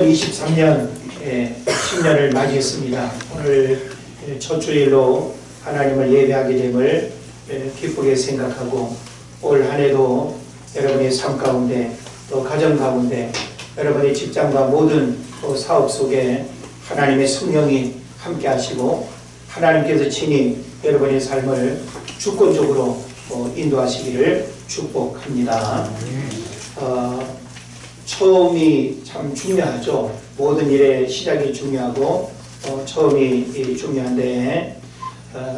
2023년 신년을 맞이했습니다. 오늘 첫 주일로 하나님을 예배하게 됨을 기쁘게 생각하고 올 한 해도 여러분의 삶 가운데 또 가정 가운데 여러분의 직장과 모든 사업 속에 하나님의 성령이 함께 하시고 하나님께서 친히 여러분의 삶을 주권적으로 인도하시기를 축복합니다. 처음이 참 중요하죠. 모든 일의 시작이 중요하고 처음이 중요한데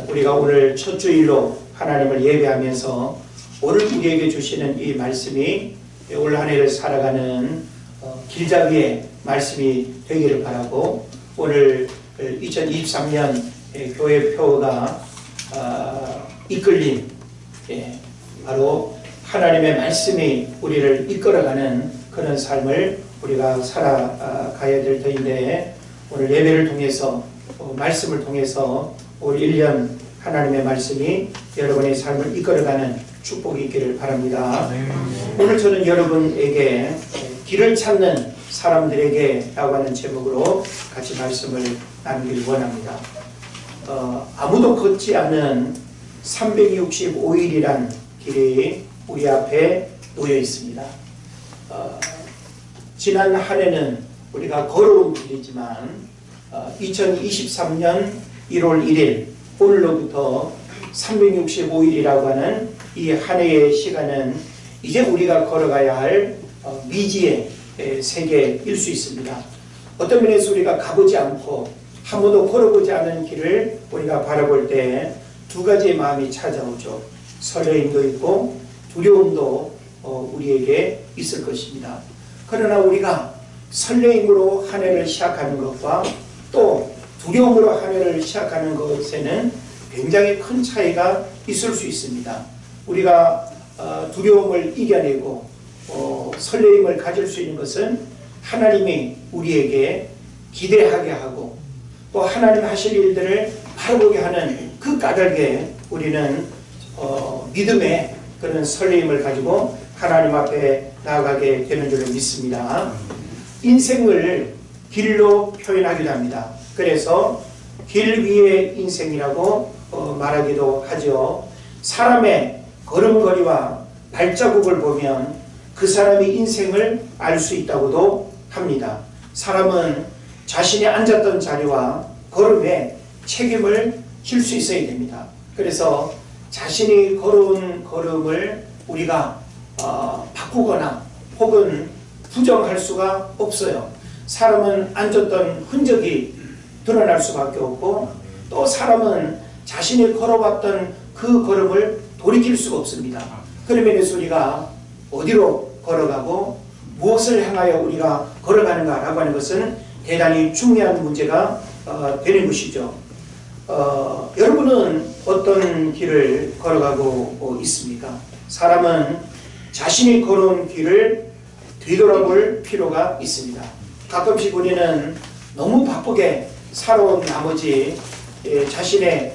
우리가 오늘 첫 주일로 하나님을 예배하면서 오늘 우리에게 주시는 이 말씀이 올 한 해를 살아가는 길잡이의 말씀이 되기를 바라고 오늘 2023년 교회표가 이끌림 바로 하나님의 말씀이 우리를 이끌어가는 그런 삶을 우리가 살아가야 될 터인데 오늘 예배를 통해서 말씀을 통해서 올 1년 하나님의 말씀이 여러분의 삶을 이끌어가는 축복이 있기를 바랍니다. 오늘 저는 여러분에게 길을 찾는 사람들에게 라고 하는 제목으로 같이 말씀을 나누길 원합니다. 아무도 걷지 않는 365일이란 길이 우리 앞에 놓여 있습니다. 지난 한 해는 우리가 걸어온 길이지만 2023년 1월 1일 오늘로부터 365일이라고 하는 이 한 해의 시간은 이제 우리가 걸어가야 할 미지의 세계일 수 있습니다. 어떤 면에서 우리가 가보지 않고 한 번도 걸어보지 않은 길을 우리가 바라볼 때 두 가지의 마음이 찾아오죠. 설레임도 있고 두려움도 우리에게 있을 것입니다. 그러나 우리가 설레임으로 한 해를 시작하는 것과 또 두려움으로 한 해를 시작하는 것에는 굉장히 큰 차이가 있을 수 있습니다. 우리가 두려움을 이겨내고 설레임을 가질 수 있는 것은 하나님이 우리에게 기대하게 하고 또 하나님 하실 일들을 바라보게 하는 그 까닭에 우리는 믿음의 그런 설레임을 가지고 하나님 앞에 나아가게 되는 줄을 믿습니다. 인생을 길로 표현하기도 합니다. 그래서 길 위의 인생이라고 말하기도 하죠. 사람의 걸음걸이와 발자국을 보면 그 사람의 인생을 알 수 있다고도 합니다. 사람은 자신이 앉았던 자리와 걸음에 책임을 질 수 있어야 됩니다. 그래서 자신이 걸어온 걸음을 우리가 바꾸거나 혹은 부정할 수가 없어요. 사람은 앉았던 흔적이 드러날 수밖에 없고 또 사람은 자신이 걸어왔던 그 걸음을 돌이킬 수가 없습니다. 그런 면에서 우리가 어디로 걸어가고 무엇을 향하여 우리가 걸어가는가라고 하는 것은 대단히 중요한 문제가 되는 것이죠. 여러분은 어떤 길을 걸어가고 있습니까? 사람은 자신이 걸어온 길을 뒤돌아볼 필요가 있습니다. 가끔씩 우리는 너무 바쁘게 살아온 나머지 자신의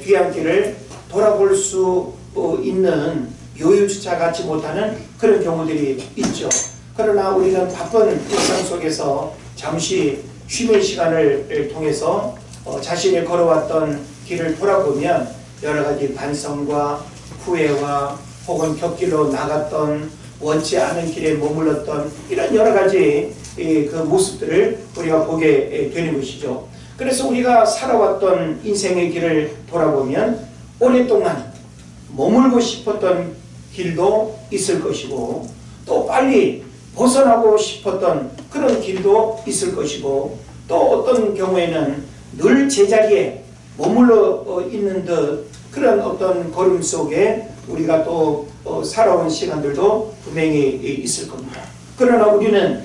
뒤안길을 돌아볼 수 있는 여유조차 갖지 못하는 그런 경우들이 있죠. 그러나 우리는 바쁜 일상 속에서 잠시 쉼의 시간을 통해서 자신이 걸어왔던 길을 돌아보면 여러 가지 반성과 후회와 혹은 곁길로 나갔던 원치 않은 길에 머물렀던 이런 여러 가지 그 모습들을 우리가 보게 되는 것이죠. 그래서 우리가 살아왔던 인생의 길을 돌아보면 오랫동안 머물고 싶었던 길도 있을 것이고 또 빨리 벗어나고 싶었던 그런 길도 있을 것이고 또 어떤 경우에는 늘 제자리에 머물러 있는 듯 그런 어떤 걸음 속에 우리가 또 살아온 시간들도 분명히 있을 겁니다. 그러나 우리는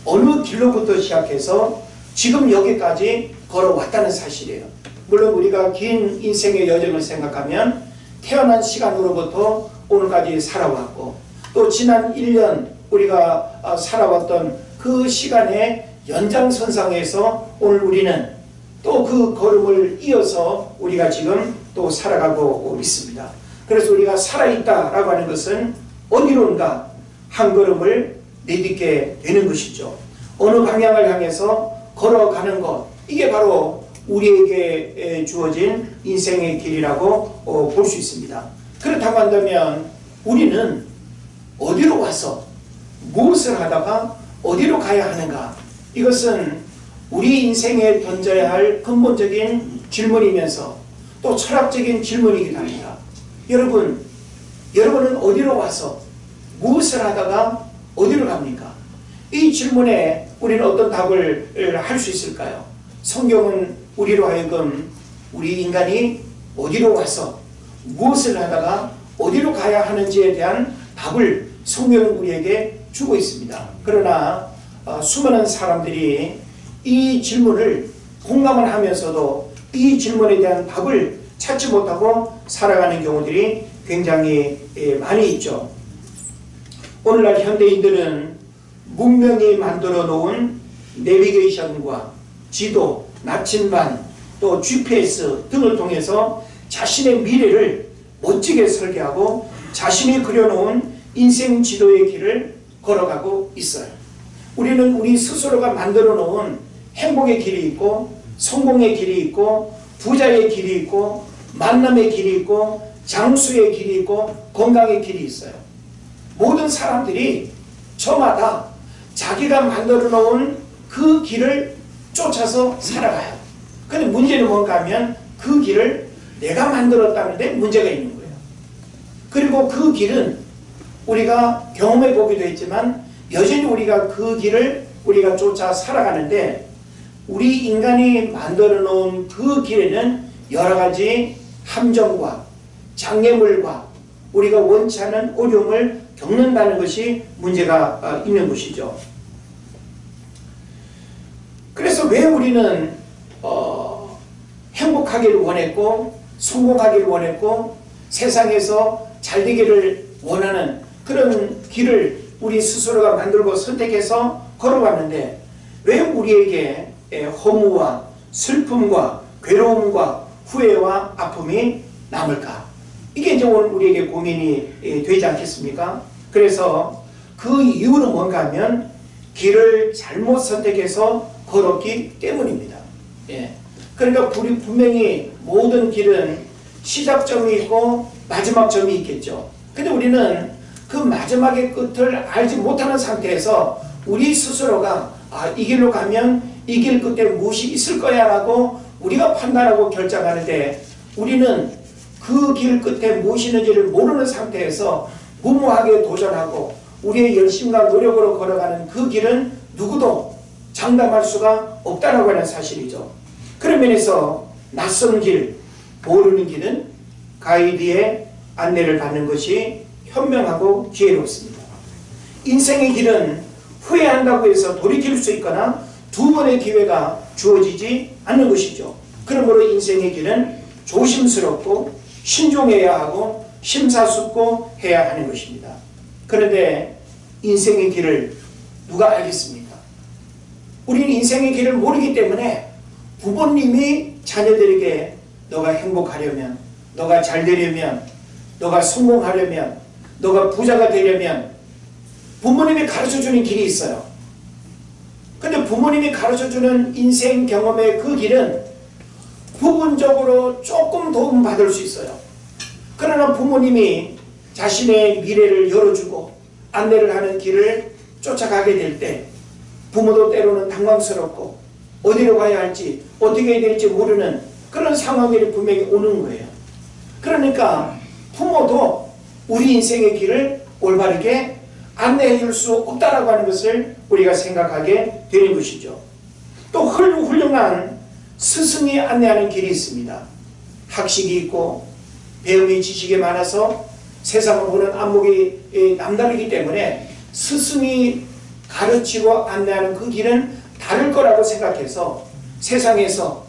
어느 길로부터 시작해서 지금 여기까지 걸어왔다는 사실이에요. 물론 우리가 긴 인생의 여정을 생각하면 태어난 시간으로부터 오늘까지 살아왔고 또 지난 1년 우리가 살아왔던 그 시간의 연장선상에서 오늘 우리는 또 그 걸음을 이어서 우리가 지금 또 살아가고 있습니다. 그래서 우리가 살아있다라고 하는 것은 어디론가 한 걸음을 내딛게 되는 것이죠. 어느 방향을 향해서 걸어가는 것, 이게 바로 우리에게 주어진 인생의 길이라고 볼 수 있습니다. 그렇다고 한다면 우리는 어디로 와서 무엇을 하다가 어디로 가야 하는가? 이것은 우리 인생에 던져야 할 근본적인 질문이면서 또 철학적인 질문이기도 합니다. 여러분은 어디로 와서 무엇을 하다가 어디로 갑니까? 이 질문에 우리는 어떤 답을 할 수 있을까요? 성경은 우리로 하여금 우리 인간이 어디로 와서 무엇을 하다가 어디로 가야 하는지에 대한 답을 성경은 우리에게 주고 있습니다. 그러나 수많은 사람들이 이 질문을 공감을 하면서도 이 질문에 대한 답을 찾지 못하고 살아가는 경우들이 굉장히 많이 있죠. 오늘날 현대인들은 문명이 만들어 놓은 내비게이션과 지도, 나침반, 또 GPS 등을 통해서 자신의 미래를 멋지게 설계하고 자신이 그려놓은 인생 지도의 길을 걸어가고 있어요. 우리는 우리 스스로가 만들어 놓은 행복의 길이 있고 성공의 길이 있고 부자의 길이 있고 만남의 길이 있고 장수의 길이 있고 건강의 길이 있어요. 모든 사람들이 저마다 자기가 만들어 놓은 그 길을 쫓아서 살아가요. 근데 문제는 뭔가 하면 그 길을 내가 만들었다는데 문제가 있는 거예요. 그리고 그 길은 우리가 경험해 보기도 했지만 여전히 우리가 그 길을 우리가 쫓아 살아가는데 우리 인간이 만들어 놓은 그 길에는 여러 가지 함정과 장애물과 우리가 원치 않은 어려움을 겪는다는 것이 문제가 있는 것이죠. 그래서 왜 우리는 행복하기를 원했고 성공하기를 원했고 세상에서 잘 되기를 원하는 그런 길을 우리 스스로가 만들고 선택해서 걸어왔는데 왜 우리에게 허무와 슬픔과 괴로움과 후회와 아픔이 남을까? 이게 이제 오늘 우리에게 고민이 되지 않겠습니까? 그래서 그 이유는 뭔가 하면 길을 잘못 선택해서 걸었기 때문입니다. 그러니까 우리 분명히 모든 길은 시작점이 있고 마지막 점이 있겠죠. 근데 우리는 그 마지막의 끝을 알지 못하는 상태에서 우리 스스로가 이 길로 가면 이 길 끝에 무엇이 있을 거야 라고 우리가 판단하고 결정하는데 우리는 그 길 끝에 무엇이 있는지를 모르는 상태에서 무모하게 도전하고 우리의 열심과 노력으로 걸어가는 그 길은 누구도 장담할 수가 없다라고 하는 사실이죠. 그런 면에서 낯선 길, 모르는 길은 가이드의 안내를 받는 것이 현명하고 지혜롭습니다. 인생의 길은 후회한다고 해서 돌이킬 수 있거나 두 번의 기회가 주어지지 않는 것이죠. 그러므로 인생의 길은 조심스럽고 신중해야 하고 심사숙고해야 하는 것입니다. 그런데 인생의 길을 누가 알겠습니까? 우리는 인생의 길을 모르기 때문에 부모님이 자녀들에게 너가 행복하려면, 너가 잘 되려면, 너가 성공하려면, 너가 부자가 되려면 부모님이 가르쳐주는 길이 있어요. 근데 부모님이 가르쳐주는 인생 경험의 그 길은 부분적으로 조금 도움받을 수 있어요. 그러나 부모님이 자신의 미래를 열어주고 안내를 하는 길을 쫓아가게 될 때 부모도 때로는 당황스럽고 어디로 가야 할지 어떻게 해야 될지 모르는 그런 상황이 분명히 오는 거예요. 그러니까 부모도 우리 인생의 길을 올바르게 안내해 줄 수 없다라고 하는 것을 우리가 생각하게 되는 것이죠. 또 훌륭한 스승이 안내하는 길이 있습니다. 학식이 있고 배움이 지식이 많아서 세상을 보는 안목이 남다르기 때문에 스승이 가르치고 안내하는 그 길은 다를 거라고 생각해서 세상에서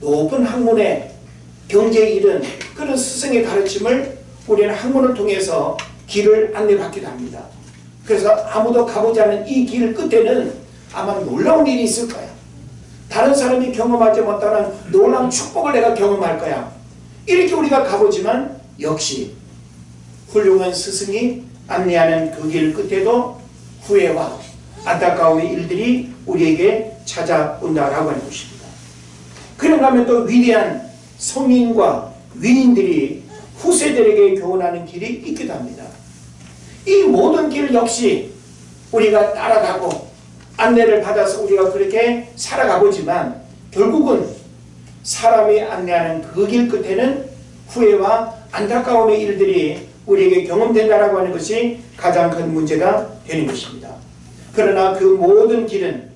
높은 학문의 경제에 이른 그런 스승의 가르침을 우리는 학문을 통해서 길을 안내받기도 합니다. 그래서 아무도 가보지 않은 이 길 끝에는 아마 놀라운 일이 있을 거야. 다른 사람이 경험하지 못하는 놀라운 축복을 내가 경험할 거야. 이렇게 우리가 가보지만 역시 훌륭한 스승이 안내하는 그 길 끝에도 후회와 안타까움의 일들이 우리에게 찾아온다라고 하는 것입니다. 그런가 하면 또 위대한 성인과 위인들이 후세들에게 교훈하는 길이 있기도 합니다. 이 모든 길 역시 우리가 따라가고 안내를 받아서 우리가 그렇게 살아가보지만 결국은 사람이 안내하는 그 길 끝에는 후회와 안타까움의 일들이 우리에게 경험된다라고 하는 것이 가장 큰 문제가 되는 것입니다. 그러나 그 모든 길은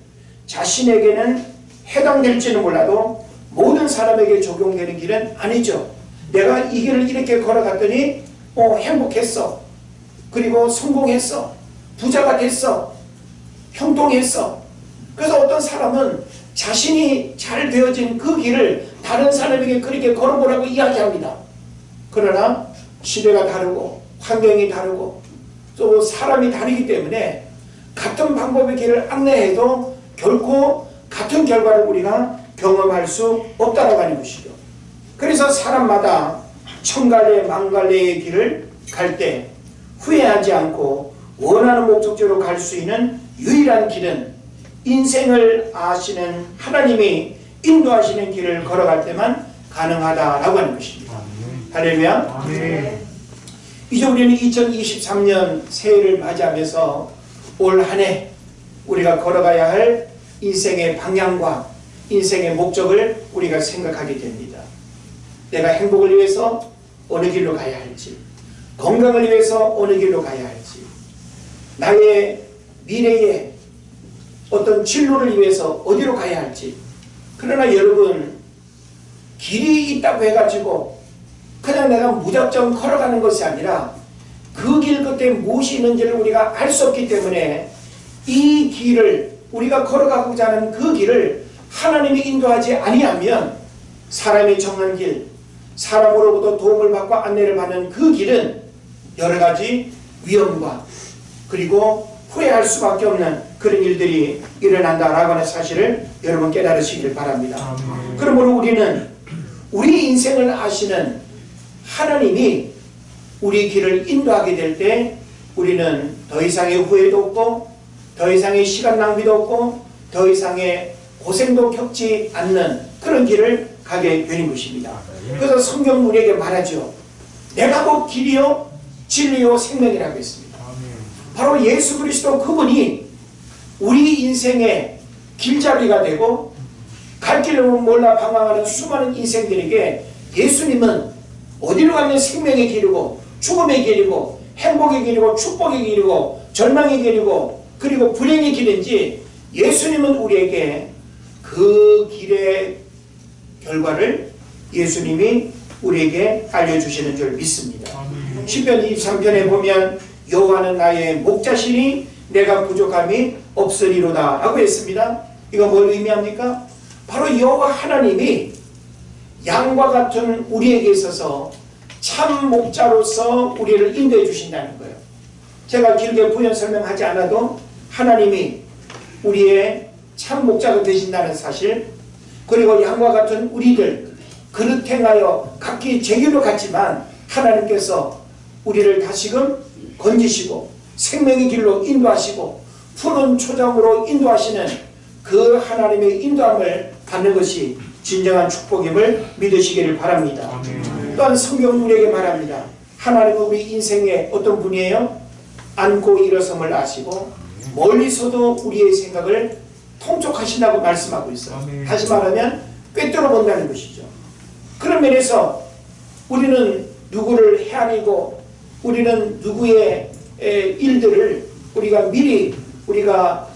자신에게는 해당될지는 몰라도 모든 사람에게 적용되는 길은 아니죠. 내가 이 길을 이렇게 걸어갔더니 행복했어. 그리고 성공했어. 부자가 됐어. 형통했어. 그래서 어떤 사람은 자신이 잘 되어진 그 길을 다른 사람에게 그렇게 걸어보라고 이야기합니다. 그러나 시대가 다르고 환경이 다르고 또 사람이 다르기 때문에 같은 방법의 길을 안내해도 결코 같은 결과를 우리가 경험할 수 없다고 하는 것이죠. 그래서 사람마다 천갈래 만갈래의 길을 갈 때 후회하지 않고 원하는 목적지로 갈 수 있는 유일한 길은 인생을 아시는 하나님이 인도하시는 길을 걸어갈 때만 가능하다라고 하는 것입니다. 할렐루야. 이제 우리는 2023년 새해를 맞이하면서 올 한 해 우리가 걸어가야 할 인생의 방향과 인생의 목적을 우리가 생각하게 됩니다. 내가 행복을 위해서 어느 길로 가야 할지, 건강을 위해서 어느 길로 가야 할지, 나의 미래의 어떤 진로를 위해서 어디로 가야 할지. 그러나 여러분, 길이 있다고 해가지고 그냥 내가 무작정 걸어가는 것이 아니라 그 길 끝에 무엇이 있는지를 우리가 알 수 없기 때문에 이 길을 우리가 걸어가고자 하는 그 길을 하나님이 인도하지 아니하면 사람이 정한 길, 사람으로부터 도움을 받고 안내를 받는 그 길은 여러 가지 위험과 그리고 후회할 수밖에 없는 그런 일들이 일어난다라고 하는 사실을 여러분 깨달으시길 바랍니다. 그러므로 우리는 우리 인생을 아시는 하나님이 우리 길을 인도하게 될 때 우리는 더 이상의 후회도 없고 더 이상의 시간 낭비도 없고 더 이상의 고생도 겪지 않는 그런 길을 가게 되는 것입니다. 그래서 성경 우리에게 말하죠. 내가 곧 길이요 진리요 생명이라고 했습니다. 바로 예수 그리스도 그분이 우리 인생의 길잡이가 되고 갈 길을 몰라 방황하는 수많은 인생들에게 예수님은 어디로 가면 생명의 길이고 죽음의 길이고 행복의 길이고 축복의 길이고 절망의 길이고 그리고 불행의 길인지 예수님은 우리에게 그 길의 결과를 예수님이 우리에게 알려주시는 줄 믿습니다. 시편 23편에 보면 여호와는 나의 목자시니 내가 부족함이 없으리로다 라고 했습니다. 이거 뭘 의미합니까? 바로 여호와 하나님이 양과 같은 우리에게 있어서 참 목자로서 우리를 인도해 주신다는 거예요. 제가 길게 부연 설명하지 않아도 하나님이 우리의 참 목자가 되신다는 사실, 그리고 양과 같은 우리들 그릇 행하여 각기 제 길로 갔지만 하나님께서 우리를 다시금 건지시고 생명의 길로 인도하시고 푸른 초장으로 인도하시는 그 하나님의 인도함을 받는 것이 진정한 축복임을 믿으시기를 바랍니다. 또한 성경 우리에게 말합니다. 하나님은 우리 인생의 어떤 분이에요? 앉고 일어섬을 아시고 멀리서도 우리의 생각을 통촉하신다고 말씀하고 있어요. 다시 말하면 꿰뚫어 본다는 것이죠. 그런 면에서 우리는 누구를 헤아리고 우리는 누구의 일들을 우리가 미리 우리가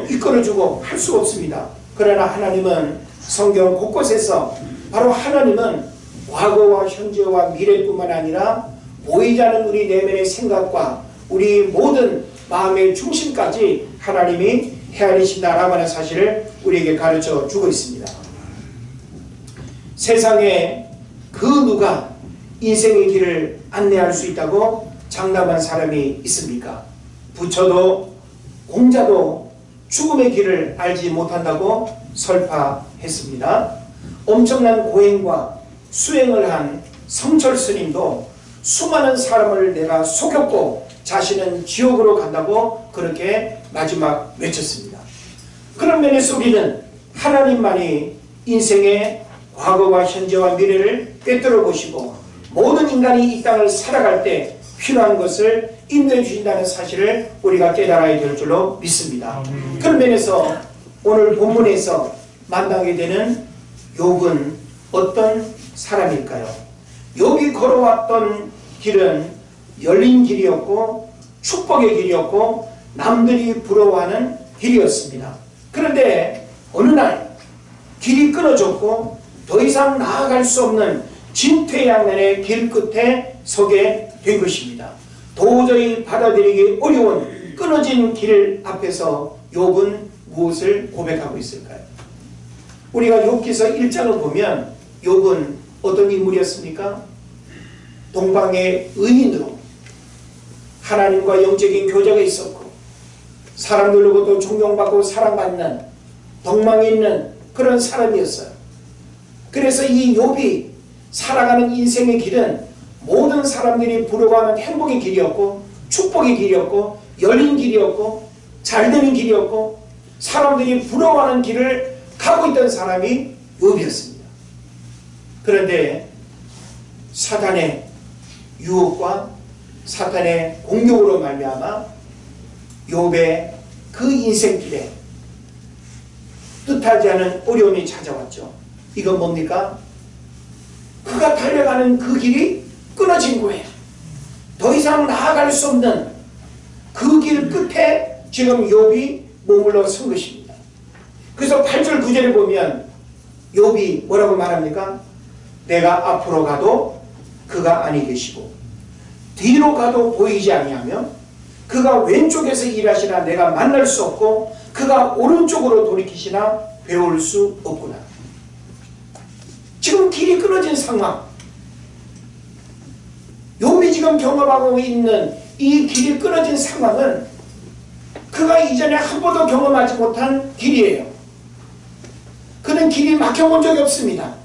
이끌어주고 할 수가 없습니다. 그러나 하나님은 성경 곳곳에서 바로 하나님은 과거와 현재와 미래뿐만 아니라 보이지 않는 우리 내면의 생각과 우리 모든 마음의 중심까지 하나님이 헤아리신다라고 하는 사실을 우리에게 가르쳐 주고 있습니다. 세상에 그 누가 인생의 길을 안내할 수 있다고 장담한 사람이 있습니까? 부처도 공자도 죽음의 길을 알지 못한다고 설파했습니다. 엄청난 고행과 수행을 한 성철 스님도 수많은 사람을 내가 속였고 자신은 지옥으로 간다고 그렇게 마지막 외쳤습니다. 그런 면에서 우리는 하나님만이 인생의 과거와 현재와 미래를 꿰뚫어 보시고 모든 인간이 이 땅을 살아갈 때 필요한 것을 인도해 주신다는 사실을 우리가 깨달아야 될 줄로 믿습니다. 그런 면에서 오늘 본문에서 만나게 되는 욥은 어떤 사람일까요? 욥이 걸어왔던 길은 열린 길이었고 축복의 길이었고 남들이 부러워하는 길이었습니다. 그런데 어느 날 길이 끊어졌고 더 이상 나아갈 수 없는 진퇴양난의 길 끝에 서게 된 것입니다. 도저히 받아들이기 어려운 끊어진 길 앞에서 욥은 무엇을 고백하고 있을까요? 우리가 욥기서 1장을 보면 욥은 어떤 인물이었습니까? 동방의 의인으로 하나님과 영적인 교제가 있었고 사람들로부터 존경받고 사랑받는 덕망이 있는 그런 사람이었어요. 그래서 이 욥이 살아가는 인생의 길은 모든 사람들이 부러워하는 행복의 길이었고 축복의 길이었고 열린 길이었고 잘되는 길이었고 사람들이 부러워하는 길을 가고 있던 사람이 욥이었습니다. 그런데 사탄의 유혹과 사탄의 공격으로 말미암아 욥의 그 인생길에 뜻하지 않은 어려움이 찾아왔죠. 이건 뭡니까? 그가 달려가는 그 길이 끊어진 거예요. 더 이상 나아갈 수 없는 그 길 끝에 지금 욥이 머물러 선 것입니다. 그래서 8절 9절에 보면 욥이 뭐라고 말합니까? 내가 앞으로 가도 그가 아니 계시고 뒤로 가도 보이지 아니하며 그가 왼쪽에서 일하시나 내가 만날 수 없고 그가 오른쪽으로 돌이키시나 배울 수 없구나. 지금 길이 끊어진 상황, 욥이 지금 경험하고 있는 이 길이 끊어진 상황은 그가 이전에 한 번도 경험하지 못한 길이에요. 그는 길이 막혀본 적이 없습니다.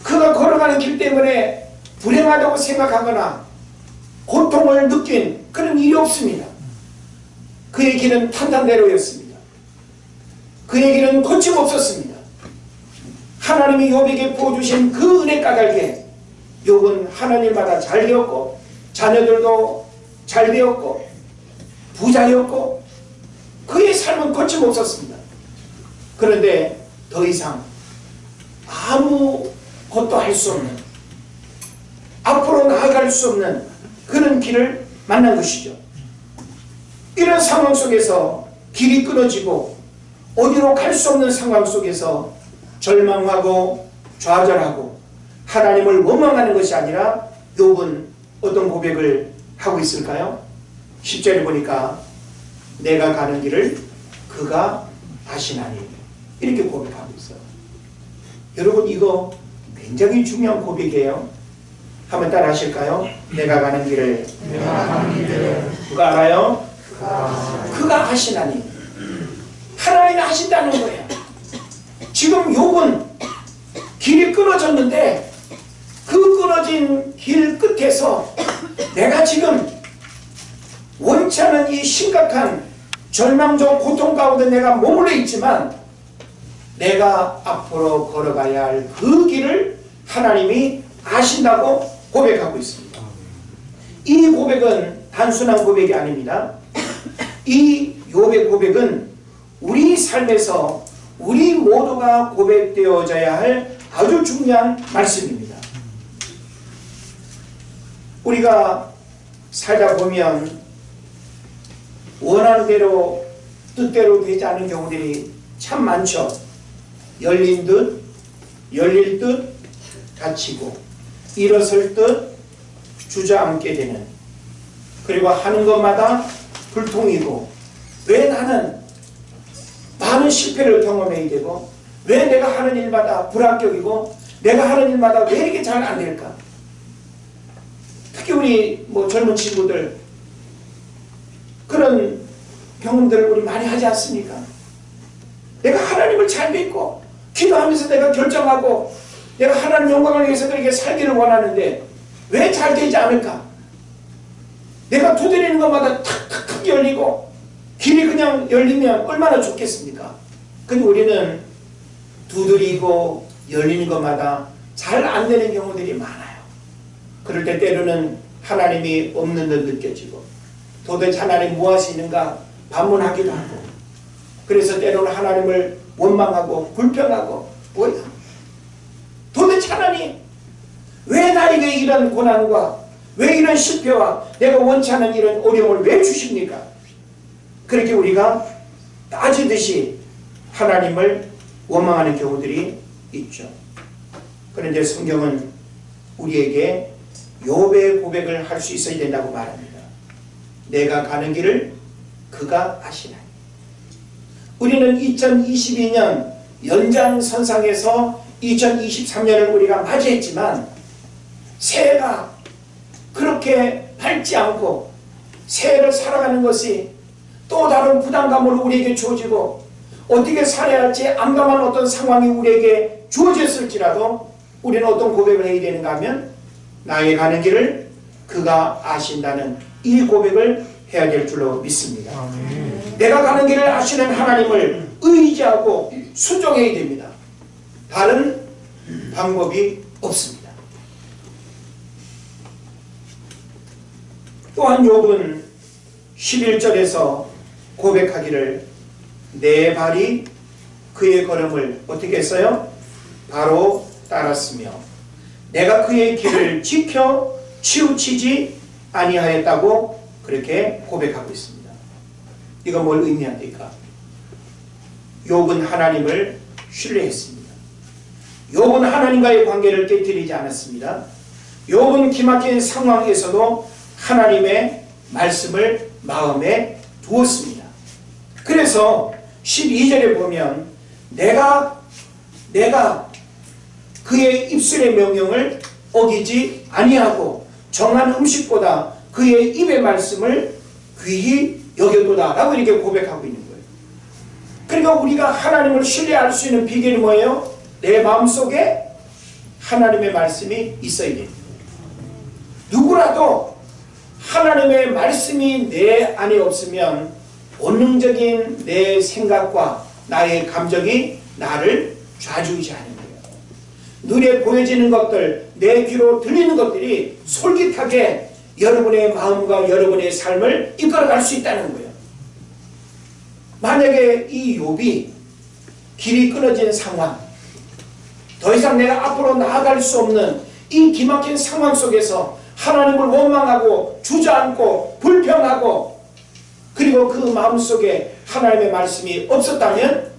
그가 걸어가는 길 때문에 불행하다고 생각하거나 고통을 느낀 그런 일이 없습니다. 그의 길은 탄탄대로였습니다. 그의 길은 거침없었습니다. 하나님이 욥에게 부어주신 그 은혜 까닭에 욥은 하나님마다 잘 되었고 자녀들도 잘 되었고 부자였고 그의 삶은 거침없었습니다. 그런데 더 이상 아무것도 할 수 없는 앞으로 나아갈 수 없는 그런 길을 만난 것이죠. 이런 상황 속에서 길이 끊어지고 어디로 갈 수 없는 상황 속에서 절망하고 좌절하고 하나님을 원망하는 것이 아니라 욥은 어떤 고백을 하고 있을까요? 10절에 보니까 내가 가는 길을 그가 아시나니 이렇게 고백하고 있어요. 여러분 이거 굉장히 중요한 고백이에요. 한번 따라 하실까요? 내가 가는 길을 누가 알아요? 그가 아시나니. 하나님이 아신다는 거예요. 지금 욥은 길이 끊어졌는데 그 끊어진 길 끝에서 내가 지금 원치 않은 이 심각한 절망적 고통 가운데 내가 머물러 있지만 내가 앞으로 걸어가야 할 그 길을 하나님이 아신다고 고백하고 있습니다. 이 고백은 단순한 고백이 아닙니다. 이 욥의 고백은 우리 삶에서 우리 모두가 고백되어져야 할 아주 중요한 말씀입니다. 우리가 살다 보면 원하는 대로 뜻대로 되지 않은 경우들이 참 많죠. 열린 듯 열릴 듯 닫히고 일어설 듯 주저앉게 되는, 그리고 하는 것마다 불통이고 왜 나는 많은 실패를 경험해야 되고 왜 내가 하는 일마다 불합격이고 내가 하는 일마다 왜 이렇게 잘 안 될까? 특히 우리 젊은 친구들 그런 경험들을 우리 많이 하지 않습니까? 내가 하나님을 잘 믿고 기도하면서 내가 결정하고 내가 하나님 영광을 위해서 그렇게 살기를 원하는데 왜 잘 되지 않을까? 내가 두드리는 것마다 탁탁탁 열리고 길이 그냥 열리면 얼마나 좋겠습니까? 근데 우리는 두드리고 열리는 것마다 잘 안 되는 경우들이 많아요. 그럴 때 때로는 하나님이 없는 듯 느껴지고 도대체 하나님 뭐 하시는가 반문하기도 하고, 그래서 때로는 하나님을 원망하고 불평하고, 뭐야 도대체 하나님 왜 나에게 이런 고난과 왜 이런 실패와 내가 원치 않은 이런 어려움을 왜 주십니까? 그렇게 우리가 따지듯이 하나님을 원망하는 경우들이 있죠. 그런데 성경은 우리에게 욥의 고백을 할 수 있어야 된다고 말합니다. 내가 가는 길을 그가 아시나니. 우리는 2022년 연장선상에서 2023년을 우리가 맞이했지만 새해가 그렇게 밝지 않고 새해를 살아가는 것이 또 다른 부담감으로 우리에게 주어지고 어떻게 살아야 할지 암담한 어떤 상황이 우리에게 주어졌을지라도 우리는 어떤 고백을 해야 되는가 하면 나의 가는 길을 그가 아신다는 이 고백을 해야 될 줄로 믿습니다. 내가 가는 길을 아시는 하나님을 의지하고 순종해야 됩니다. 다른 방법이 없습니다. 또한 욥은 11절에서 고백하기를 내 발이 그의 걸음을 어떻게 했어요? 바로 따랐으며 내가 그의 길을 지켜 치우치지 아니하였다고 그렇게 고백하고 있습니다. 이거 뭘 의미합니까? 욥은 하나님을 신뢰했습니다. 욥은 하나님과의 관계를 깨뜨리지 않았습니다. 욥은 기막힌 상황에서도 하나님의 말씀을 마음에 두었습니다. 그래서 12절에 보면 내가 그의 입술의 명령을 어기지 아니하고 정한 음식보다 그의 입의 말씀을 귀히 여겼도다 라고 이렇게 고백하고 있는 거예요. 그러니까 우리가 하나님을 신뢰할 수 있는 비결이 뭐예요? 내 마음속에 하나님의 말씀이 있어야 됩니다. 누구라도 하나님의 말씀이 내 안에 없으면 본능적인 내 생각과 나의 감정이 나를 좌지우지하는 거예요. 눈에 보여지는 것들, 내 귀로 들리는 것들이 솔깃하게 여러분의 마음과 여러분의 삶을 이끌어갈 수 있다는 거예요. 만약에 이 욥이 길이 끊어진 상황, 더 이상 내가 앞으로 나아갈 수 없는 이 기막힌 상황 속에서 하나님을 원망하고 주저앉고 불평하고 그리고 그 마음속에 하나님의 말씀이 없었다면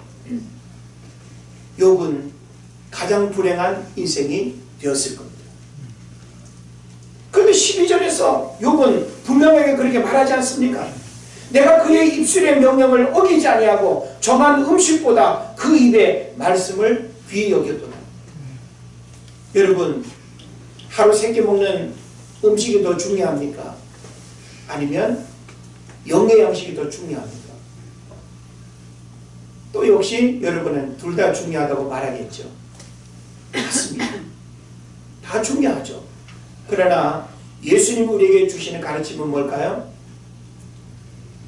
욥은 가장 불행한 인생이 되었을 겁니다. 그런데 12절에서 욥은 분명하게 그렇게 말하지 않습니까? 내가 그의 입술의 명령을 어기지 아니하고 정한 음식보다 그 입의 말씀을 귀히 여겼도다. 여러분, 하루 세 끼 먹는 음식이 더 중요합니까? 아니면 영의 양식이 더 중요합니까? 또 역시 여러분은 둘 다 중요하다고 말하겠죠. 맞습니다. 다 중요하죠. 그러나 예수님이 우리에게 주시는 가르침은 뭘까요?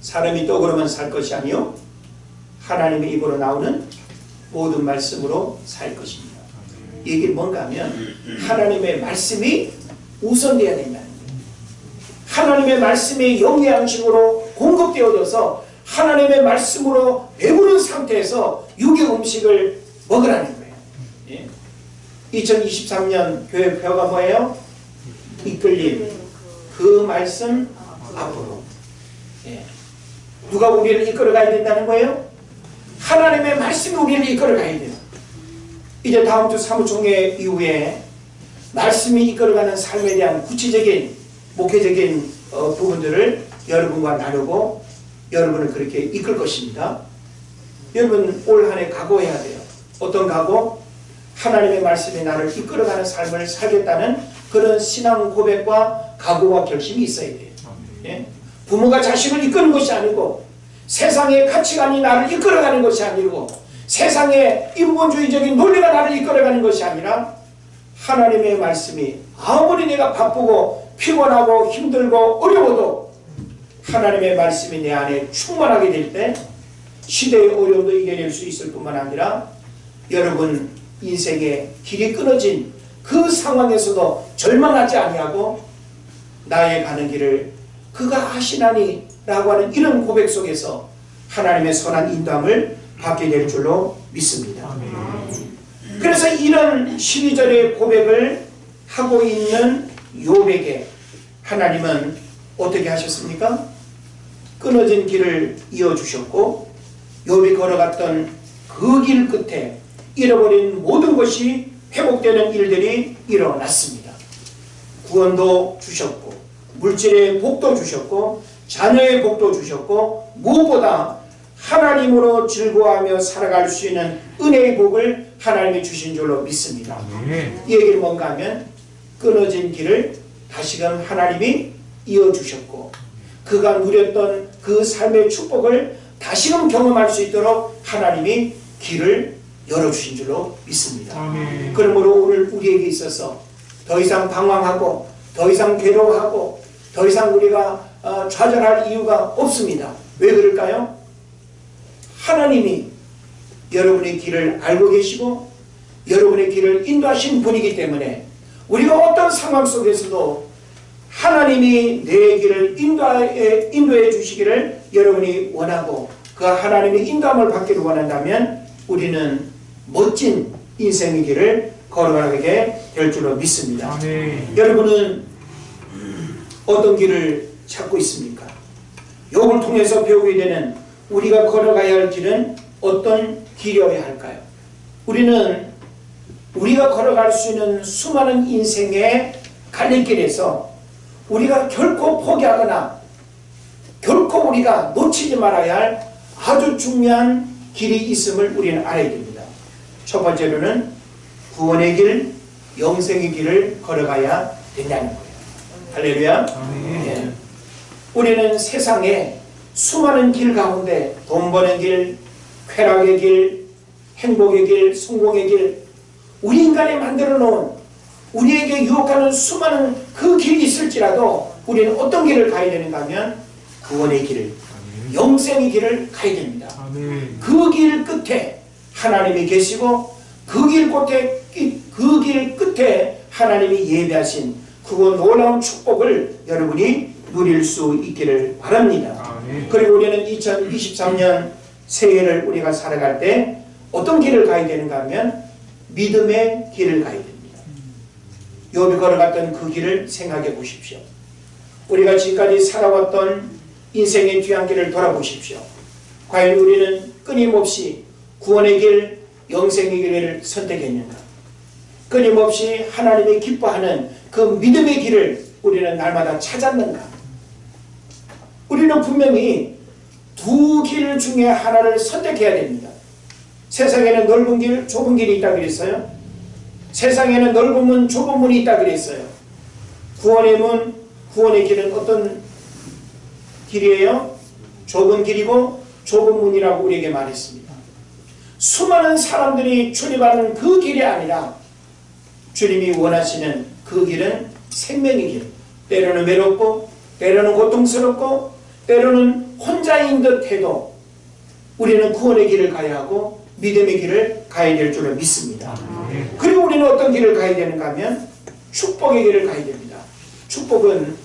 사람이 떡으로만 살 것이 아니요 하나님의 입으로 나오는 모든 말씀으로 살 것입니다. 이게 뭔가 하면 하나님의 말씀이 우선되어야 된다는 거예요. 하나님의 말씀이 영의 양식으로 공급되어져서 하나님의 말씀으로 배부른 상태에서 육의 음식을 먹으라는 거예요. 예. 2023년 교회 표가 뭐예요? 이끌림. 그 말씀 앞으로. 예. 누가 우리를 이끌어가야 된다는 거예요? 하나님의 말씀이 우리를 이끌어가야 돼요. 이제 다음 주 사무총회 이후에 말씀이 이끌어가는 삶에 대한 구체적인 목회적인 부분들을 여러분과 나누고 여러분을 그렇게 이끌 것입니다. 여러분 올 한 해 각오해야 돼요. 어떤 각오? 하나님의 말씀이 나를 이끌어가는 삶을 살겠다는 그런 신앙 고백과 각오와 결심이 있어야 돼요. 예? 부모가 자식을 이끄는 것이 아니고 세상의 가치관이 나를 이끌어가는 것이 아니고 세상의 인본주의적인 논리가 나를 이끌어가는 것이 아니라 하나님의 말씀이 아무리 내가 바쁘고 피곤하고 힘들고 어려워도 하나님의 말씀이 내 안에 충만하게 될 때 시대의 어려움도 이겨낼 수 있을 뿐만 아니라 여러분 인생의 길이 끊어진 그 상황에서도 절망하지 아니하고 나의 가는 길을 그가 아시나니 라고 하는 이런 고백 속에서 하나님의 선한 인도함을 받게 될 줄로 믿습니다. 그래서 이런 12절의 고백을 하고 있는 욥에게 하나님은 어떻게 하셨습니까? 끊어진 길을 이어주셨고 욥이 걸어갔던 그 길 끝에 잃어버린 모든 것이 회복되는 일들이 일어났습니다. 구원도 주셨고 물질의 복도 주셨고 자녀의 복도 주셨고 무엇보다 하나님으로 즐거워하며 살아갈 수 있는 은혜의 복을 하나님이 주신 줄로 믿습니다. 이 얘기는 뭔가 하면 끊어진 길을 다시금 하나님이 이어주셨고 그가 누렸던 그 삶의 축복을 다시금 경험할 수 있도록 하나님이 길을 열어주신 줄로 믿습니다. 그러므로 오늘 우리에게 있어서 더 이상 방황하고 더 이상 괴로워하고 더 이상 우리가 좌절할 이유가 없습니다. 왜 그럴까요? 하나님이 여러분의 길을 알고 계시고 여러분의 길을 인도하신 분이기 때문에 우리가 어떤 상황 속에서도 하나님이 내 길을 인도해 주시기를 여러분이 원하고 그 하나님의 인도함을 받기를 원한다면 우리는 멋진 인생의 길을 걸어가게 될 줄로 믿습니다. 여러분은 어떤 길을 찾고 있습니까? 욥을 통해서 배우게 되는 우리가 걸어가야 할 길은 어떤 길이어야 할까요? 우리가 걸어갈 수 있는 수많은 인생의 갈림길에서 우리가 결코 포기하거나 결코 우리가 놓치지 말아야 할 아주 중요한 길이 있음을 우리는 알아야 됩니다. 첫 번째로는 구원의 길, 영생의 길을 걸어가야 된다는 거예요. 할렐루야. 네. 우리는 세상에 수많은 길 가운데 돈 버는 길, 쾌락의 길, 행복의 길, 성공의 길, 우리 인간이 만들어 놓은 우리에게 유혹하는 수많은 그 길이 있을지라도 우리는 어떤 길을 가야 되는가 하면 구원의 길을, 영생의 길을 가야 됩니다. 그 길 끝에 하나님이 계시고 그 길 끝에 하나님이 예배하신 그거 놀라운 축복을 여러분이 누릴 수 있기를 바랍니다. 그리고 우리는 2023년 새해를 우리가 살아갈 때 어떤 길을 가야 되는가 하면 믿음의 길을 가야 됩니다. 욥이 걸어갔던 그 길을 생각해 보십시오. 우리가 지금까지 살아왔던 인생의 뒤안길을 돌아보십시오. 과연 우리는 끊임없이 구원의 길, 영생의 길을 선택했는가? 끊임없이 하나님이 기뻐하는 그 믿음의 길을 우리는 날마다 찾았는가? 우리는 분명히 두 길 중에 하나를 선택해야 됩니다. 세상에는 넓은 길, 좁은 길이 있다고 그랬어요. 세상에는 넓은 문, 좁은 문이 있다고 그랬어요. 구원의 문, 구원의 길은 어떤 길이에요? 좁은 길이고 좁은 문이라고 우리에게 말했습니다. 수많은 사람들이 출입하는 그 길이 아니라 주님이 원하시는 그 길은 생명의 길. 때로는 외롭고 때로는 고통스럽고 때로는 혼자인 듯 해도 우리는 구원의 길을 가야 하고 믿음의 길을 가야 될 줄을 믿습니다. 그리고 우리는 어떤 길을 가야 되는가 하면 축복의 길을 가야 됩니다. 축복은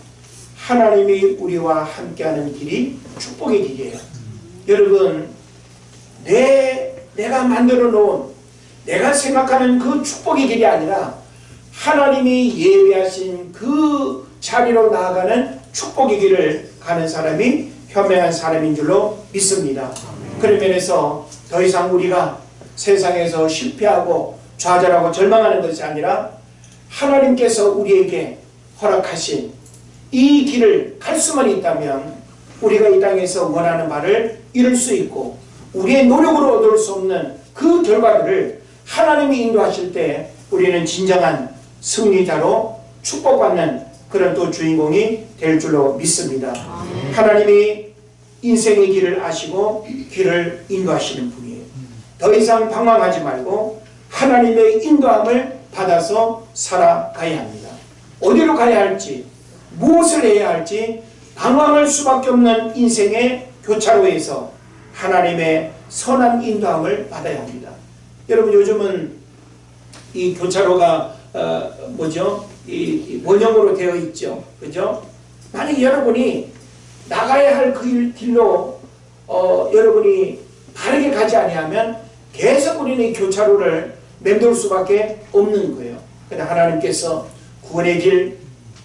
하나님이 우리와 함께하는 길이 축복의 길이에요. 여러분, 내가 만들어 놓은 내가 생각하는 그 축복의 길이 아니라 하나님이 예비하신 그 자리로 나아가는 축복의 길을 가는 사람이 현명한 사람인 줄로 믿습니다. 그런 면에서 더 이상 우리가 세상에서 실패하고 좌절하고 절망하는 것이 아니라 하나님께서 우리에게 허락하신 이 길을 갈 수만 있다면 우리가 이 땅에서 원하는 바를 이룰 수 있고 우리의 노력으로 얻을 수 없는 그 결과들을 하나님이 인도하실 때 우리는 진정한 승리자로 축복받는 그런 또 주인공이 될 줄로 믿습니다. 하나님이 인생의 길을 아시고 길을 인도하시는 분이에요. 더 이상 방황하지 말고 하나님의 인도함을 받아서 살아가야 합니다. 어디로 가야 할지, 무엇을 해야 할지 방황할 수밖에 없는 인생의 교차로에서 하나님의 선한 인도함을 받아야 합니다. 여러분, 요즘은 이 교차로가 이 원형으로 되어 있죠. 그죠? 만약 여러분이 나가야 할 그 길로 여러분이 바르게 가지 아니하면 계속 우리는 이 교차로를 맴돌 수밖에 없는 거예요. 그러나 하나님께서 구원의 길,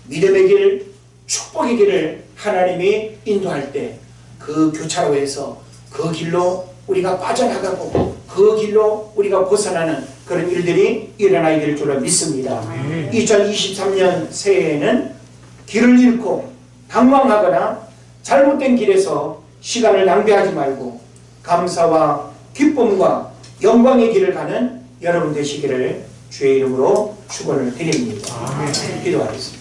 믿음의 길, 축복의 길을 하나님이 인도할 때 그 교차로에서 그 길로 우리가 빠져나가고 그 길로 우리가 벗어나는 그런 일들이 일어나야 될 줄로 믿습니다. 2023년 새해에는 길을 잃고 방황하거나 잘못된 길에서 시간을 낭비하지 말고 감사와 기쁨과 영광의 길을 가는 여러분 되시기를 주의 이름으로 축원을 드립니다. 기도하겠습니다.